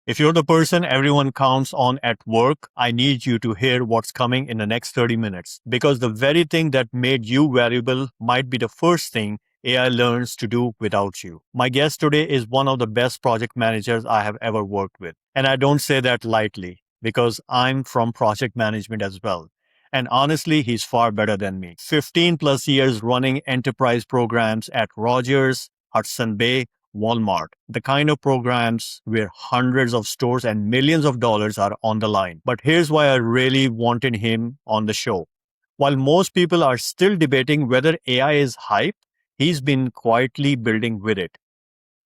If you're the person everyone counts on at work, I need you to hear what's coming in the next 30 minutes because the very thing that made you valuable might be the first thing AI learns to do without you. My guest today is one of the best project managers I have ever worked with. And I don't say that lightly because I'm from project management as well. And honestly, he's far better than me. 15 plus years running enterprise programs at Rogers, Hudson Bay, Walmart, the kind of programs where hundreds of stores and millions of dollars are on the line. But here's why I really wanted him on the show. While most people are still debating whether AI is hype, he's been quietly building with it.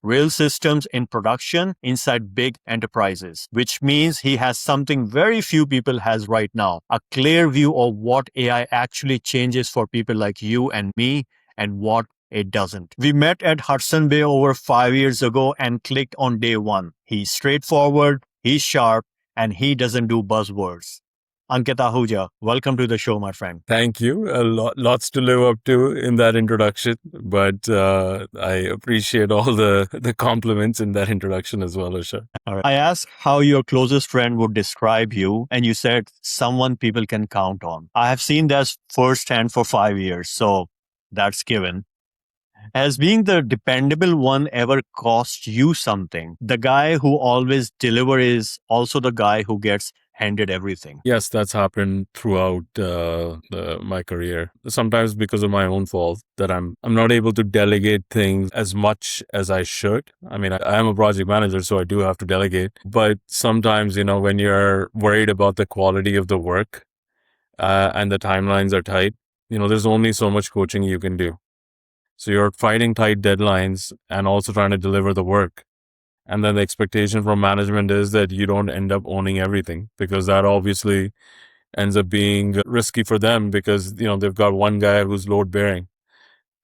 Real systems in production inside big enterprises, which means he has something very few people has right now, a clear view of what AI actually changes for people like you and me and what it doesn't. We met at Hudson Bay over 5 years ago and clicked on day one. He's straightforward, he's sharp, and he doesn't do buzzwords. Ankit Ahuja, welcome to the show, my friend. Thank you. Lots to live up to in that introduction, but I appreciate all the compliments in that introduction as well, Asha. All right. I asked how your closest friend would describe you, and you said someone people can count on. I have seen that firsthand for 5 years, so that's given. Has being the dependable one ever cost you something? The guy who always delivers is also the guy who gets handed everything. Yes, that's happened throughout my career. Sometimes because of my own fault that I'm not able to delegate things as much as I should. I mean, I am a project manager, so I do have to delegate. But sometimes, when you're worried about the quality of the work and the timelines are tight, there's only so much coaching you can do. So you're fighting tight deadlines and also trying to deliver the work. And then the expectation from management is that you don't end up owning everything because that obviously ends up being risky for them because, they've got one guy who's load bearing.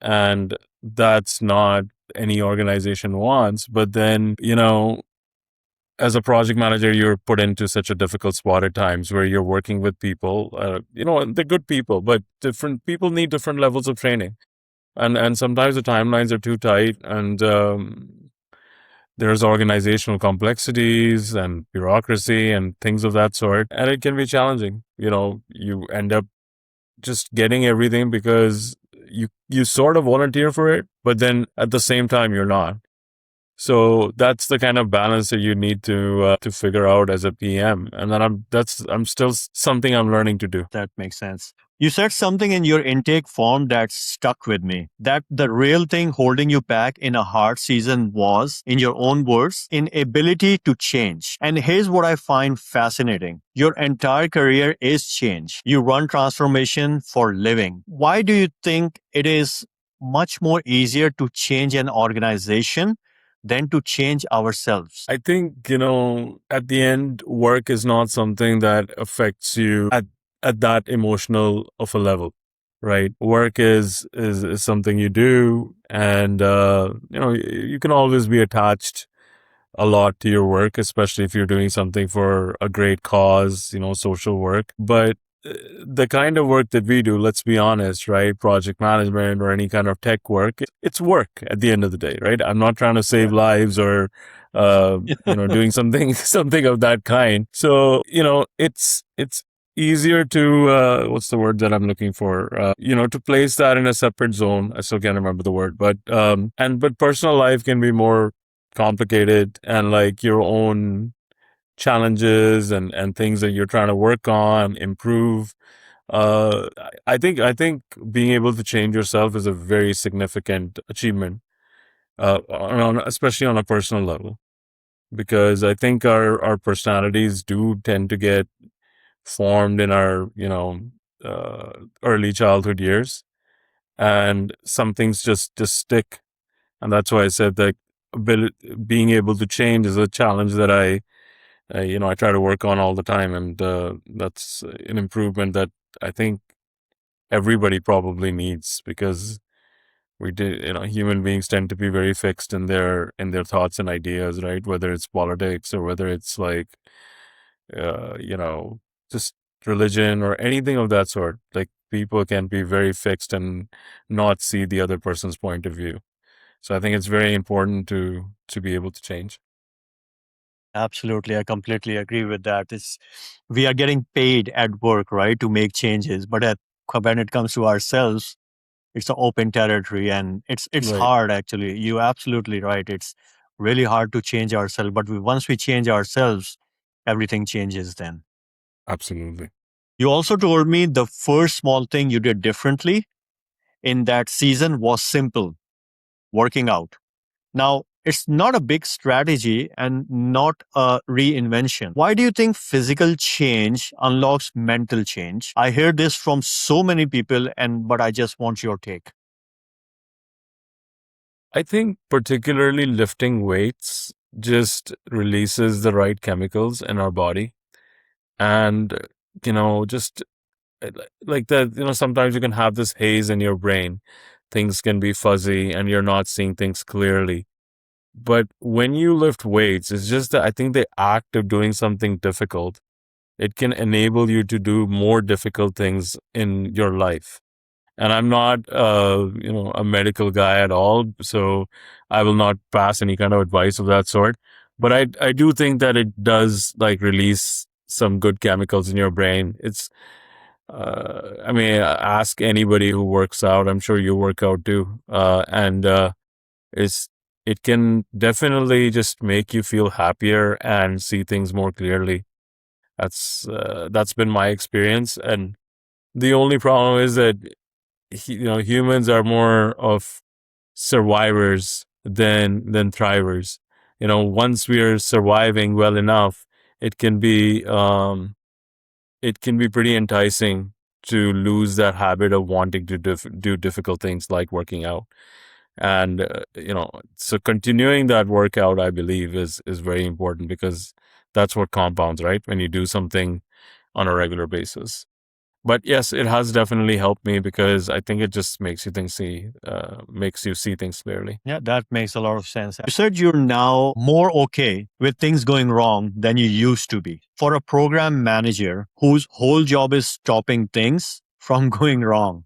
And that's not any organization wants. But then, as a project manager, you're put into such a difficult spot at times where you're working with people, they're good people, but different people need different levels of training. And sometimes the timelines are too tight and there's organizational complexities and bureaucracy and things of that sort. And it can be challenging. You end up just getting everything because you sort of volunteer for it, but then at the same time, you're not. So that's the kind of balance that you need to figure out as a PM. And then I'm still something I'm learning to do. That makes sense. You said something in your intake form that stuck with me. That the real thing holding you back in a hard season was, in your own words, inability to change. And here's what I find fascinating. Your entire career is change. You run transformation for living. Why do you think it is much more easier to change an organization than to change ourselves? I think, at the end, work is not something that affects you at that emotional of a level, right? Work is something you do and, you can always be attached a lot to your work, especially if you're doing something for a great cause, social work. But the kind of work that we do, let's be honest, right? Project management or any kind of tech work, it's work at the end of the day, right? I'm not trying to save lives or, doing something of that kind. So, it's easier to, what's the word that I'm looking for? To place that in a separate zone. I still can't remember the word, but personal life can be more complicated and like your own challenges and things that you're trying to work on, improve. Uh, I think being able to change yourself is a very significant achievement, especially on a personal level, because I think our personalities do tend to get formed in our early childhood years, and some things just stick, and that's why I said that being able to change is a challenge that I try to work on all the time, and that's an improvement that I think everybody probably needs because human beings tend to be very fixed in their thoughts and ideas, right? Whether it's politics or whether it's like, uh, you know, just religion or anything of that sort. Like people can be very fixed and not see the other person's point of view. So I think it's very important to be able to change. Absolutely, I completely agree with that. It's we are getting paid at work, right, to make changes, but when it comes to ourselves, it's an open territory, and it's Right. hard. Actually, you're absolutely right. It's really hard to change ourselves, but once we change ourselves, everything changes. Then Absolutely. you also told me the first small thing you did differently in that season was simple: working out. Now, it's not a big strategy and not a reinvention. Why do you think physical change unlocks mental change? I hear this from so many people, and but I just want your take. I think particularly lifting weights just releases the right chemicals in our body. And, just like that, sometimes you can have this haze in your brain. Things can be fuzzy and you're not seeing things clearly. But when you lift weights, it's just that I think the act of doing something difficult, it can enable you to do more difficult things in your life. And I'm not, a medical guy at all, so I will not pass any kind of advice of that sort. But I do think that it does like release some good chemicals in your brain. I mean, ask anybody who works out. I'm sure you work out too, and it's it can definitely just make you feel happier and see things more clearly. That's been my experience, and the only problem is that humans are more of survivors than thrivers. Once we are surviving well enough, it can be it can be pretty enticing to lose that habit of wanting to do difficult things like working out. And so continuing that workout, I believe, is very important because that's what compounds, right? When you do something on a regular basis. But yes, it has definitely helped me because I think it just makes you see things clearly. Yeah, that makes a lot of sense. You said you're now more okay with things going wrong than you used to be. For a program manager whose whole job is stopping things from going wrong,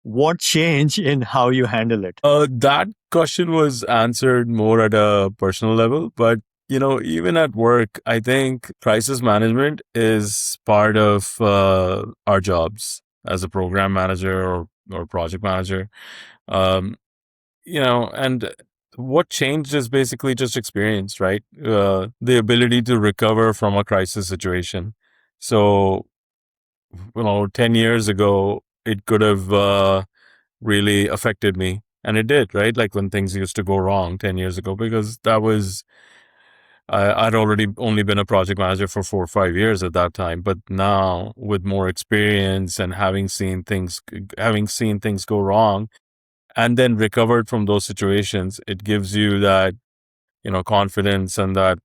what changed in how you handle it? That question was answered more at a personal level, but even at work, I think crisis management is part of our jobs as a program manager or project manager. Um, and what changed is basically just experience, right? The ability to recover from a crisis situation. So, 10 years ago, it could have really affected me. And it did, right? Like when things used to go wrong 10 years ago, because I'd already only been a project manager for 4 or 5 years at that time. But now, with more experience and having seen things go wrong, and then recovered from those situations, it gives you that confidence and that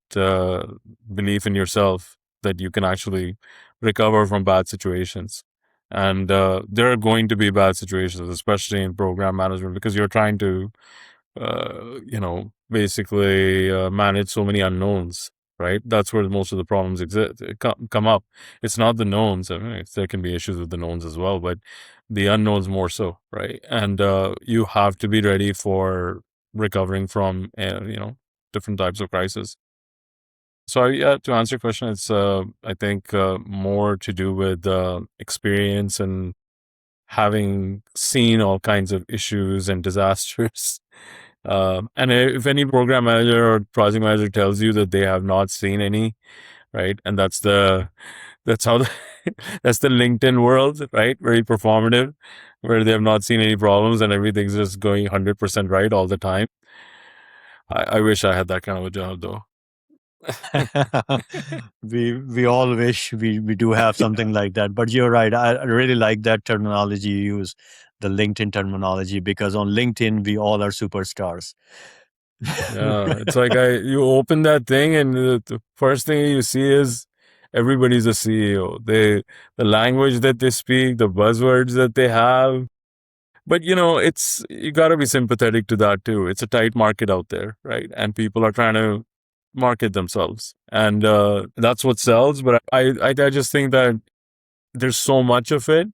belief in yourself that you can actually recover from bad situations. And there are going to be bad situations, especially in program management, because you're trying to basically manage so many unknowns, right? That's where most of the problems exist come up. It's not the knowns. I mean, there can be issues with the knowns as well, but the unknowns more so, right? And you have to be ready for recovering from different types of crisis. So yeah, to answer your question, it's I think more to do with experience and having seen all kinds of issues and disasters. And if any program manager or project manager tells you that they have not seen any, right, and that's how that's the LinkedIn world, right? Very performative, where they have not seen any problems and everything's just going 100% right all the time. I wish I had that kind of a job, though. We all wish we do have something like that. But you're right. I really like that terminology you use, the LinkedIn terminology, because on LinkedIn we all are superstars. Yeah, it's like you open that thing and the first thing you see is everybody's a CEO. The language that they speak, the buzzwords that they have. But it's you got to be sympathetic to that too. It's a tight market out there, right? And people are trying to market themselves, and that's what sells. But I just think that there's so much of it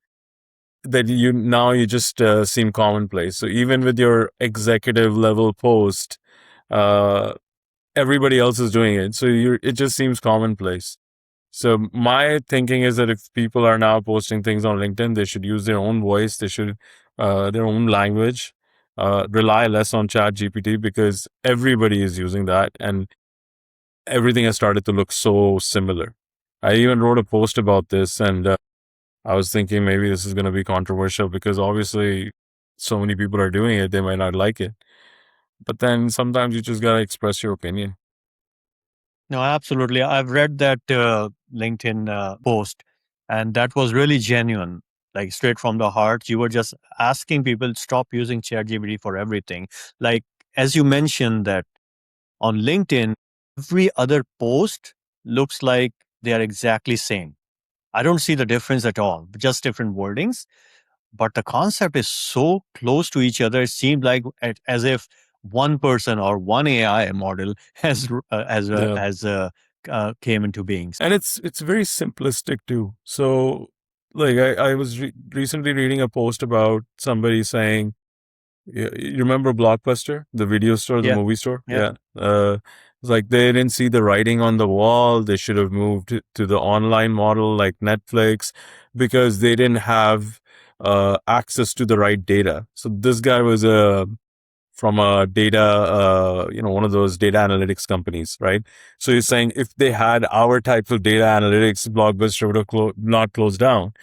that you just seem commonplace. So even with your executive level post, uh, everybody else is doing it. So it just seems commonplace. So my thinking is that if people are now posting things on LinkedIn, they should use their own voice. They should their own language. Rely less on Chat GPT because everybody is using that, and everything has started to look so similar. I even wrote a post about this, and I was thinking maybe this is going to be controversial because obviously so many people are doing it. They might not like it, but then sometimes you just gotta express your opinion. No, absolutely. I've read that LinkedIn post, and that was really genuine, like straight from the heart. You were just asking people stop using ChatGPT for everything. Like as you mentioned that on LinkedIn, every other post looks like they are exactly same. I don't see the difference at all, just different wordings. But the concept is so close to each other. It seemed like as if one person or one AI model Yeah, has came into being. and it's very simplistic too. So, like I was recently reading a post about somebody saying, you remember Blockbuster, the video store, the Yeah, movie store? yeah. Yeah. It's like they didn't see the writing on the wall. They should have moved to the online model like Netflix because they didn't have access to the right data. So this guy was from a data, one of those data analytics companies, right? So he's saying if they had our type of data analytics, Blockbuster would have not closed down.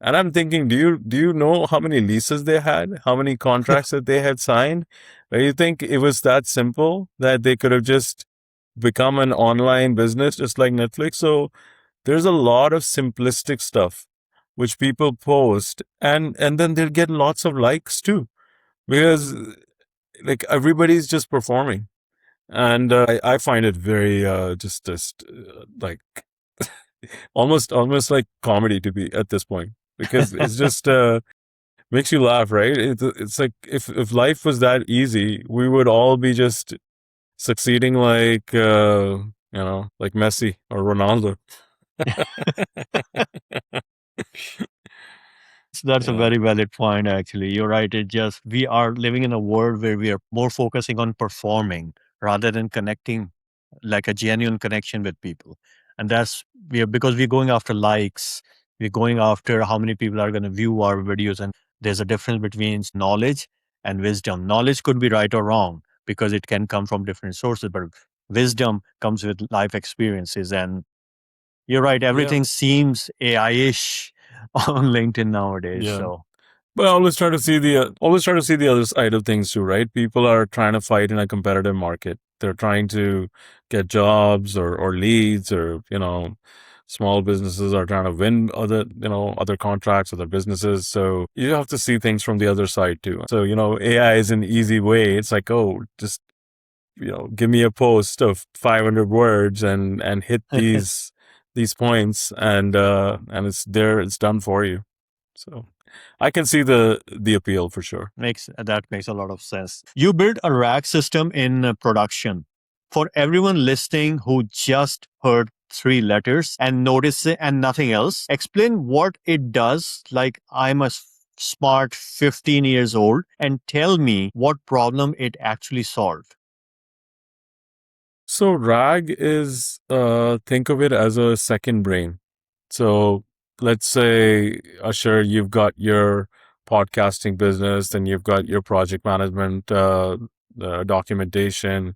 And I'm thinking, do you know how many leases they had? How many contracts that they had signed? Do you think it was that simple that they could have just become an online business just like Netflix? So there's a lot of simplistic stuff which people post, and then they'll get lots of likes too because like everybody's just performing, and I find it very just like almost like comedy to be at this point because it's just makes you laugh, right? It's like if life was that easy, we would all be just succeeding like like Messi or Ronaldo. So that's a Yeah, very valid point, actually. You're right. It just, we are living in a world where we are more focusing on performing rather than connecting, like a genuine connection with people. And that's, we are, because we're going after likes, we're going after how many people are going to view our videos. And there's a difference between knowledge and wisdom. Knowledge could be right or wrong because it can come from different sources, but wisdom comes with life experiences. And you're right, yeah, everything seems AI-ish on LinkedIn nowadays. yeah. So But I always try to see the other side of things too, right? People are trying to fight in a competitive market. They're trying to get jobs or leads, or small businesses are trying to win other contracts, other businesses. So you have to see things from the other side too. So AI is an easy way. It's like, oh, just give me a post of 500 words and hit these points, and it's there. It's done for you. So I can see the appeal for sure. makes a lot of sense. You build a rack system in production. For everyone listening who just heard three letters and notice it and nothing else, explain what it does. Like I'm a smart 15 years old, and tell me what problem it actually solved. So RAG is think of it as a second brain. So let's say, Usher, you've got your podcasting business, then you've got your project management documentation,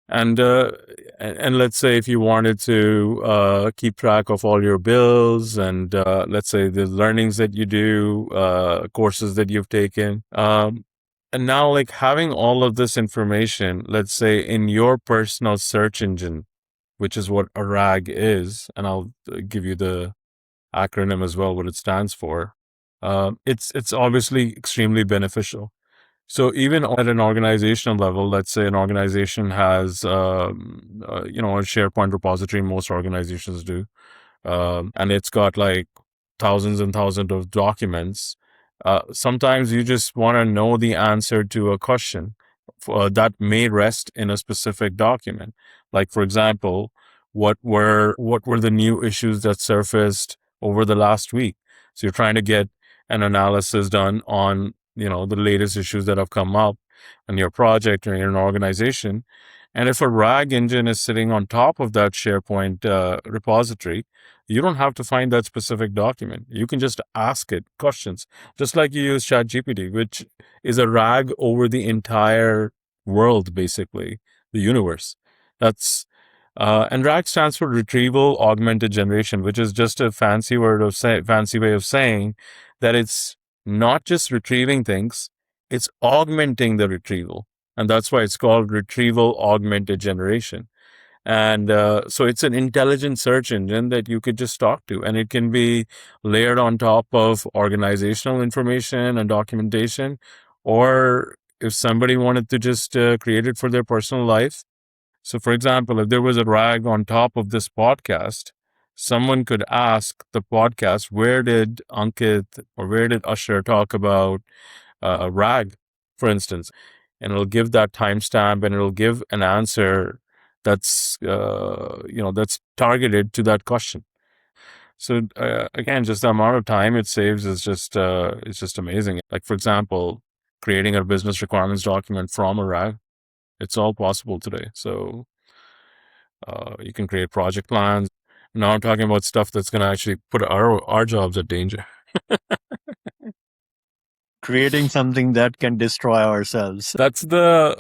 and let's say if you wanted to keep track of all your bills, and let's say the learnings that you do, courses that you've taken, and now like having all of this information, let's say in your personal search engine, which is what a RAG is, and I'll give you the acronym as well, what it stands for. It's obviously extremely beneficial. So even at an organizational level, let's say an organization has, a SharePoint repository. Most organizations do, and it's got like thousands and thousands of documents. Sometimes you just want to know the answer to a question that may rest in a specific document. Like, for example, what were the new issues that surfaced over the last week? So you're trying to get an analysis done on the latest issues that have come up in your project or in an organization, And if a RAG engine is sitting on top of that SharePoint repository, you don't have to find that specific document. You can just ask it questions, just like you use ChatGPT, which is a RAG over the entire world, basically, the universe. That's and RAG stands for Retrieval Augmented Generation, which is just a fancy way of saying that it's not just retrieving things, it's augmenting the retrieval. And that's why it's called Retrieval Augmented Generation. And so it's an intelligent search engine that you could just talk to, and it can be layered on top of organizational information and documentation. Or if somebody wanted to just create it for their personal life. So, for example, if there was a RAG on top of this podcast, someone could ask the podcast, where did Ankit or where did Usher talk about a RAG, for instance? And it'll give that timestamp, and it'll give an answer that's that's targeted to that question. So again, just the amount of time it saves is just it's just amazing. Like, for example, creating a business requirements document from a RAG, it's all possible today. So you can create project plans. Now I'm talking about stuff that's going to actually put our jobs at danger. Creating something that can destroy ourselves. That's the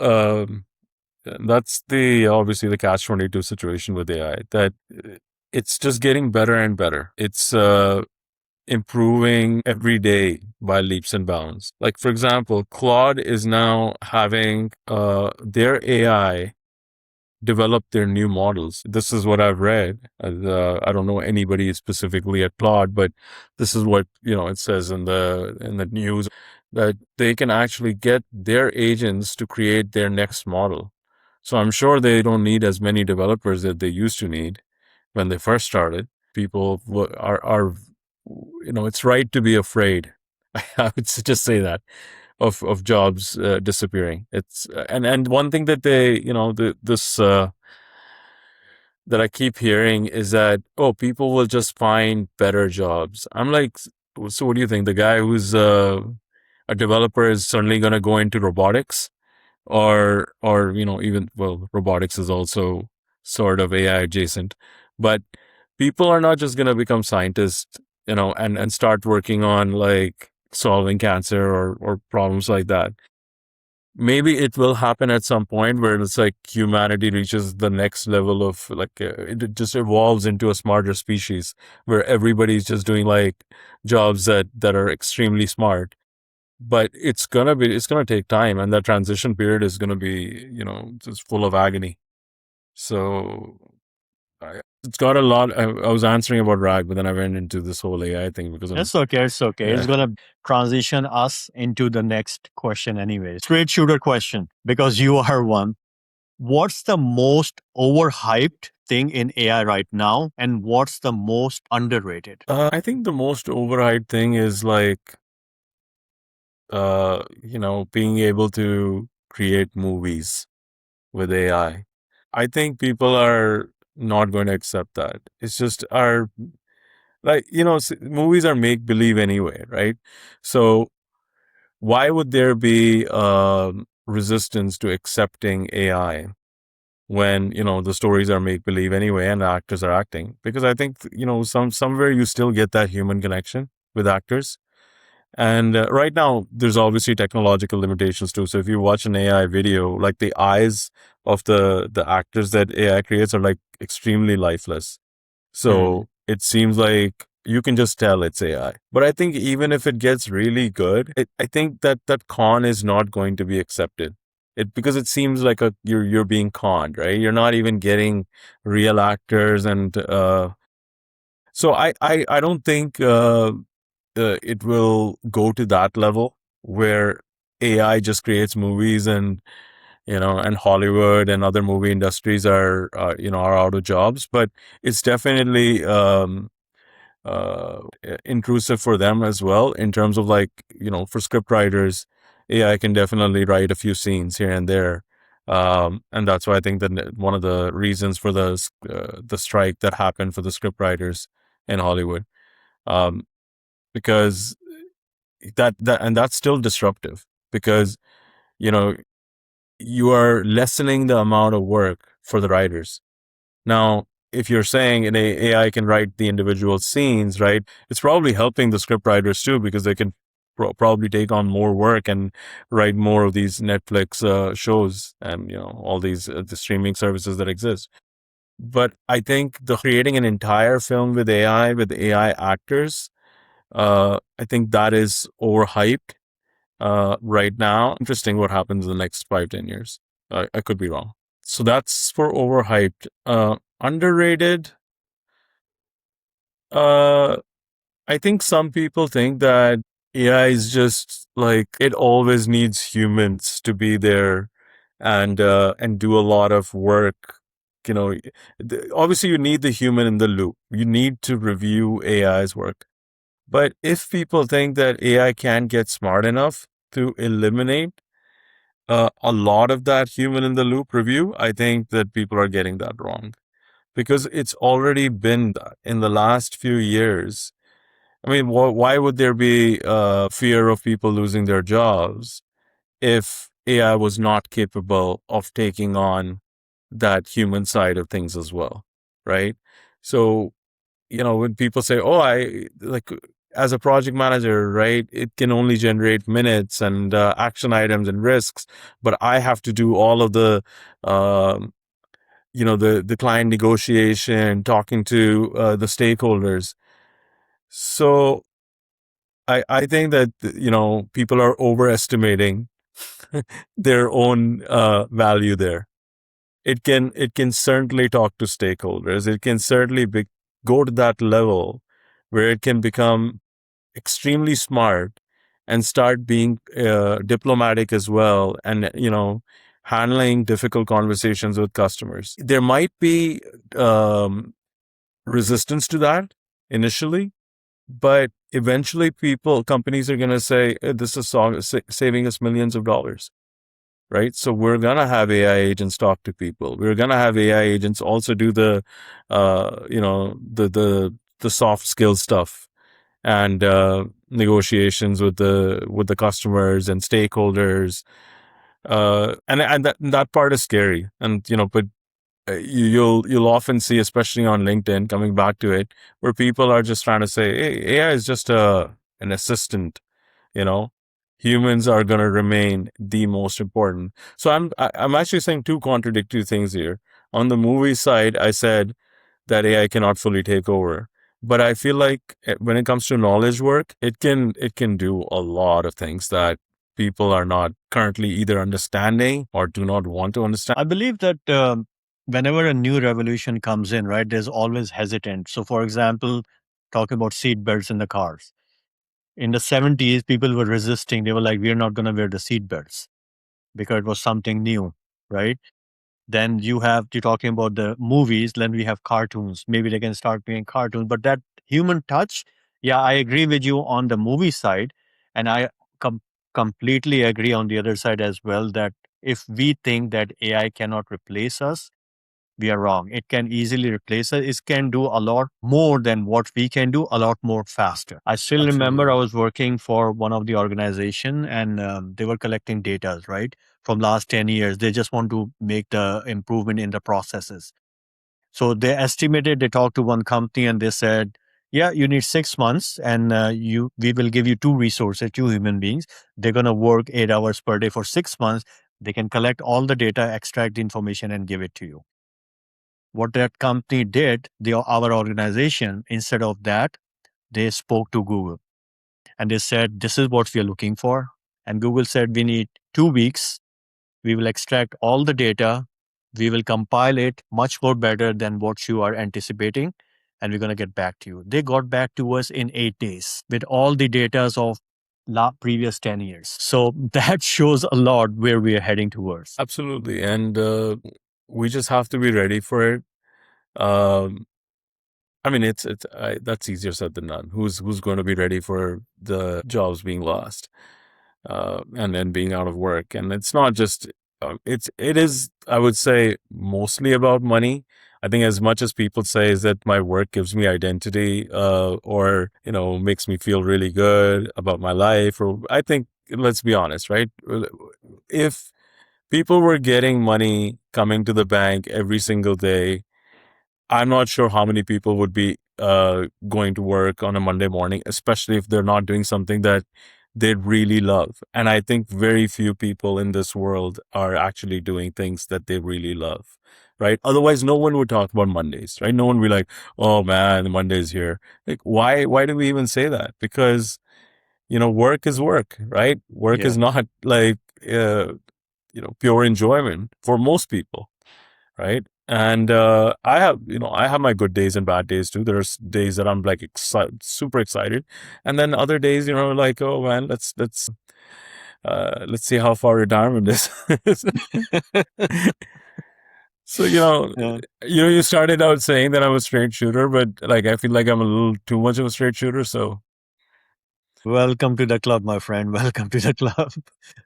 obviously the catch-22 situation with AI, that it's just getting better and better. It's improving every day by leaps and bounds. Like, for example, Claude is now having their AI develop their new models. This is what I've read. I don't know anybody specifically at Claude, but this is what it says in the news, that they can actually get their agents to create their next model. So I'm sure they don't need as many developers that they used to need when they first started. People are it's right to be afraid. I would just say that of jobs disappearing. It's and one thing that they this that I keep hearing is that, oh, people will just find better jobs. I'm like, so what do you think? The guy who's a developer is suddenly going to go into robotics, or even, well, robotics is also sort of AI adjacent, but people are not just going to become scientists, and start working on like solving cancer or problems like that. Maybe it will happen at some point where it's like humanity reaches the next level of like it just evolves into a smarter species where everybody's just doing like jobs that are extremely smart. But it's gonna take time, and that transition period is gonna be just full of agony. So it's got a lot. I was answering about RAG, but then I went into this whole AI thing because I'm It's okay. It's okay. It's yeah. going to transition us into the next question, anyway. Straight shooter question, because you are one. What's the most overhyped thing in AI right now, and what's the most underrated? I think the most overhyped thing is like being able to create movies with AI. I think people are not going to accept that. It's just our like movies are make believe anyway, right? So why would there be resistance to accepting AI when the stories are make believe anyway and the actors are acting? Because I think somewhere you still get that human connection with actors. And right now, there's obviously technological limitations too. So if you watch an AI video, like the eyes of the actors that AI creates are like extremely lifeless. So it seems like you can just tell it's AI. But I think even if it gets really good, I think that con is not going to be accepted. Because it seems like you're being conned, right? You're not even getting real actors, and so I don't think it will go to that level where AI just creates movies, and Hollywood and other movie industries are out of jobs. But it's definitely intrusive for them as well, in terms of like for script writers, AI can definitely write a few scenes here and there. And that's why I think that one of the reasons for the strike that happened for the script writers in Hollywood, um, because and that's still disruptive, because you know you are lessening the amount of work for the writers. Now, if you're saying an AI can write the individual scenes, right, it's probably helping the script writers too, because they can probably take on more work and write more of these Netflix shows and, all these the streaming services that exist. But I think the creating an entire film with AI, with AI actors, I think that is overhyped right now. Interesting what happens in the next 5, 10 years. I could be wrong. So that's for overhyped. Underrated. Uh, I think some people think that AI is just like it always needs humans to be there and do a lot of work. You know, obviously you need the human in the loop. You need to review AI's work. But if people think that AI can get smart enough to eliminate a lot of that human in the loop review, I think that people are getting that wrong because it's already been that in the last few years. I mean, why would there be fear of people losing their jobs if AI was not capable of taking on that human side of things as well, right? So, when people say, "Oh, I like," as a project manager, right? It can only generate minutes and action items and risks, but I have to do all of the, um, the client negotiation, talking to the stakeholders. So I think that people are overestimating their own value there. It can certainly talk to stakeholders. It can certainly go to that level where it can become extremely smart and start being diplomatic as well, and handling difficult conversations with customers. There might be um, resistance to that initially, but eventually companies are going to say, this is saving us millions of dollars, right? So we're going to have AI agents talk to people. We're going to have AI agents also do the soft skill stuff and negotiations with the customers and stakeholders. And that part is scary. And, but you'll often see, especially on LinkedIn, coming back to it, where people are just trying to say, "Hey, AI is just an assistant." You know, humans are going to remain the most important. So I'm actually saying two contradictory things here. On the movie side, I said that AI cannot fully take over, but I feel like when it comes to knowledge work, it can do a lot of things that people are not currently either understanding or do not want to understand. I believe that whenever a new revolution comes in, right, there's always hesitant. So, for example, talking about seat belts in the cars. In the 70s, people were resisting. They were like, we're not going to wear the seat belts because it was something new, right? Then you're talking about the movies, then we have cartoons. Maybe they can start doing cartoons, but that human touch, yeah, I agree with you on the movie side. And I com- completely agree on the other side as well that if we think that AI cannot replace us, we are wrong. It can easily replace us. It can do a lot more than what we can do, a lot more faster. I still remember I Absolutely. was working for one of the organization and they were collecting data, right? From last 10 years. They just want to make the improvement in the processes. So they talked to one company and they said, yeah, you need 6 months and we will give you two resources, two human beings. They're going to work 8 hours per day for 6 months. They can collect all the data, extract the information and give it to you. What that company did, our organization, instead of that, they spoke to Google and they said, this is what we are looking for. And Google said, we need 2 weeks. We will extract all the data. We will compile it much more better than what you are anticipating. And we're going to get back to you. They got back to us in 8 days with all the data of previous 10 years. So that shows a lot where we are heading towards. Absolutely. And we just have to be ready for it. Um, I mean, that's easier said than done. Who's going to be ready for the jobs being lost, and then being out of work? And it's not just it is, I would say, mostly about money. I think as much as people say is that my work gives me identity, or makes me feel really good about my life, or I think let's be honest, right? If People were getting money coming to the bank every single day. I'm not sure how many people would be going to work on a Monday morning, especially if they're not doing something that they really love. And I think very few people in this world are actually doing things that they really love, right? Otherwise, no one would talk about Mondays, right? No one would be like, "Oh man, the Monday's here." Like, why? Why do we even say that? Because work is work, right? Work is Yeah. not like pure enjoyment for most people, right? And I have my good days and bad days too. There's days that I'm like super excited, and then other days, like, oh man, let's see how far retirement is. So Yeah. you started out saying that I'm a straight shooter, but like I feel like I'm a little too much of a straight shooter. So Welcome to the club, my friend. Welcome to the club.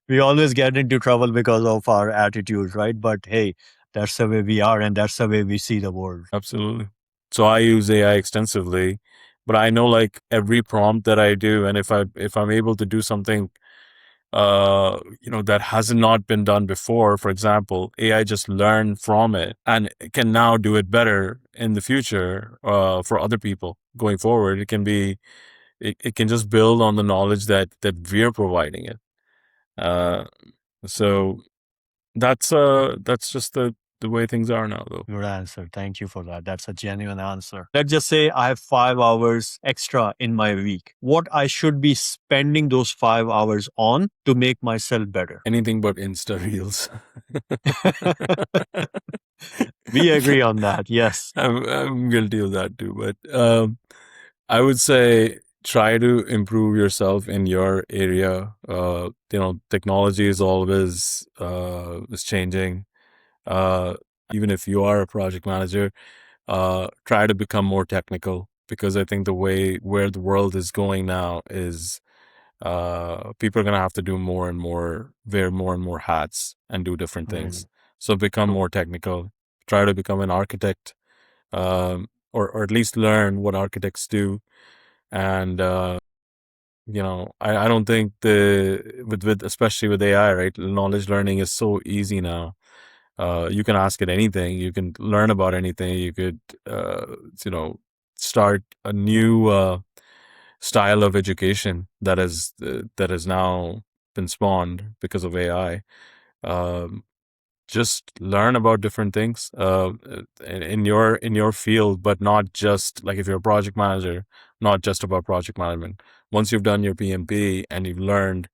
We always get into trouble because of our attitude, right? But hey, that's the way we are, and that's the way we see the world. absolutely. So I use AI extensively, but I know like every prompt that I do, and if I'm able to do something that has not been done before. For example, AI just learned from it and can now do it better in the future for other people going forward. It can just build on the knowledge that we're providing it. Uh, so that's just the way things are now, though. Good answer. Thank you for that. That's a genuine answer. Let's just say I have 5 hours extra in my week. What I should be spending those 5 hours on to make myself better? Anything but Insta reels. We agree on that. Yes. I'm guilty of that too, but I would say try to improve yourself in your area. Technology is always is changing. Even if you are a project manager, try to become more technical because I think the way where the world is going now is people are gonna have to do more and more, wear more and more hats and do different things. Mm, So become more technical. Try to become an architect, or at least learn what architects do. And I don't think with especially with AI, right? Knowledge learning is so easy now. You can ask it anything. You can learn about anything. You could, you know, start a new style of education that has now been spawned because of AI. Um, just learn about different things in your field, but not just like if you're a project manager, not just about project management. Once you've done your PMP and you've learned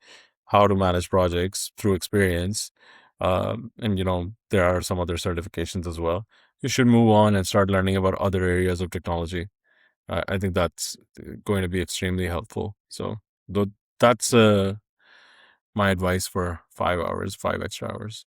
how to manage projects through experience, and there are some other certifications as well. You should move on and start learning about other areas of technology. I think that's going to be extremely helpful. So that's my advice for 5 hours, 5 extra hours.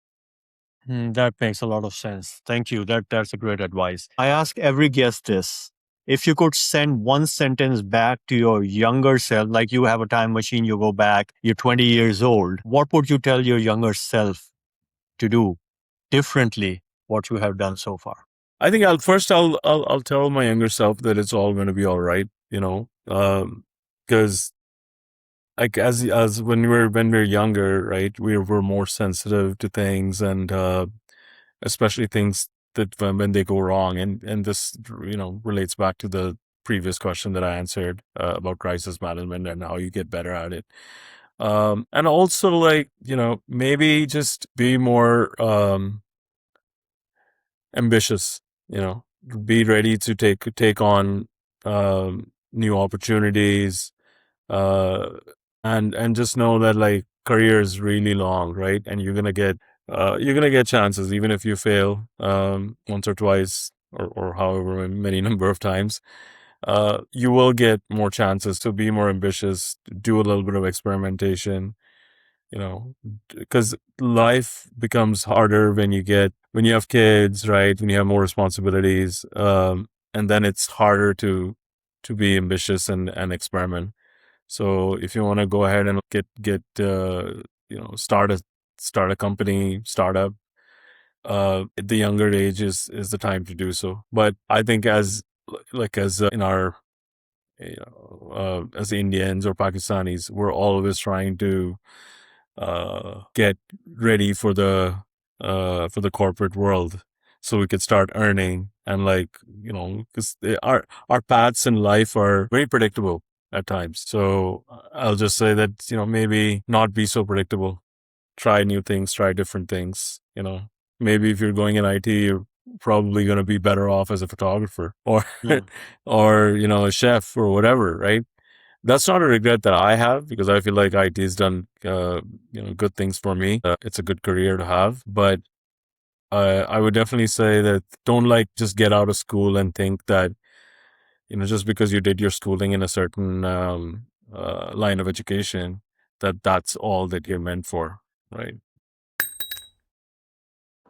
That makes a lot of sense. Thank you. That's a great advice. I ask every guest this. If you could send one sentence back to your younger self, like you have a time machine, you go back, you're 20 years old, what would you tell your younger self to do differently what you have done so far? I think I'll tell my younger self that it's all going to be all right, because like as when we're younger, right, we're more sensitive to things, and especially things that when they go wrong, and this relates back to the previous question that I answered about crisis management and how you get better at it. And also like maybe just be more ambitious, you know, be ready to take on new opportunities, uh, and just know that like career is really long, right? And you're gonna get chances even if you fail once or twice or however many number of times. You will get more chances to be more ambitious, do a little bit of experimentation, you know, because life becomes harder when you have kids, right? When you have more responsibilities, and then it's harder to be ambitious and experiment. So if you want to go ahead and get start a company, startup, at the younger age is the time to do so. But I think as in our as Indians or Pakistanis, we're always trying to get ready for the for the corporate world, so we could start earning. And like, because our paths in life are very predictable at times. So I'll just say that, maybe not be so predictable. Try new things, try different things. Maybe if you're going in IT, you're probably going to be better off as a photographer or Mm. or a chef or whatever, right? That's not a regret that I have, because I feel like IT has done good things for me. It's a good career to have, but I would definitely say that don't like just get out of school and think that just because you did your schooling in a certain line of education, that's all that you're meant for, right?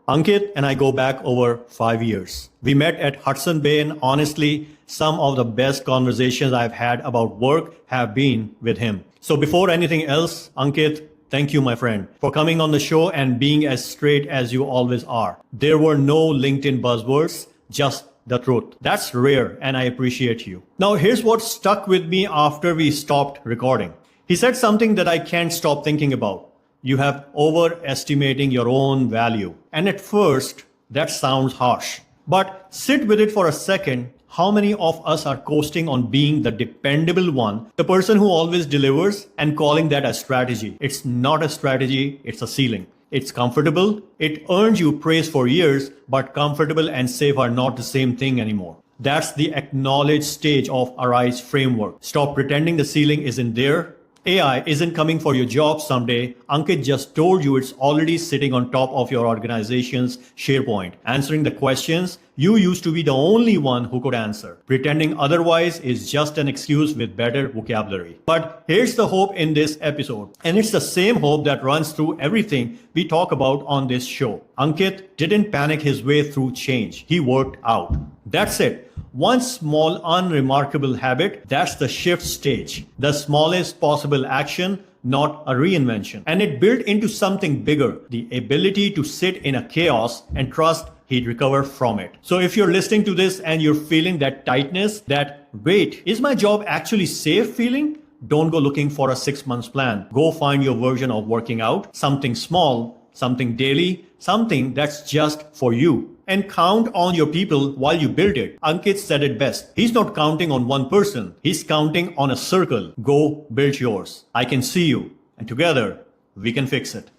Ankit and I go back over 5 years. We met at Hudson Bay, and honestly, some of the best conversations I've had about work have been with him. So, before anything else, Ankit, thank you, my friend, for coming on the show and being as straight as you always are. There were no LinkedIn buzzwords, just the truth. That's rare, and I appreciate you. Now, here's what stuck with me after we stopped recording. He said something that I can't stop thinking about. You have overestimating your own value. And at first, that sounds harsh. But sit with it for a second. How many of us are coasting on being the dependable one, the person who always delivers, and calling that a strategy? It's not a strategy, it's a ceiling. It's comfortable, it earned you praise for years, but comfortable and safe are not the same thing anymore. That's the acknowledged stage of Arise framework. Stop pretending the ceiling isn't there. AI isn't coming for your job someday. Ankit just told you it's already sitting on top of your organization's SharePoint, answering the questions you used to be the only one who could answer. Pretending otherwise is just an excuse with better vocabulary. But here's the hope in this episode, and it's the same hope that runs through everything we talk about on this show. Ankit didn't panic his way through change. He worked out. That's it. One small, unremarkable habit, that's the shift stage. The smallest possible action, not a reinvention. And it built into something bigger, the ability to sit in a chaos and trust he'd recover from it. So if you're listening to this and you're feeling that tightness, that wait, is my job actually safe feeling? Don't go looking for a 6 months plan. Go find your version of working out, something small, something daily, something that's just for you. And count on your people while you build it. Ankit said it best. He's not counting on one person. He's counting on a circle. Go build yours. I can see you. And together, we can fix it.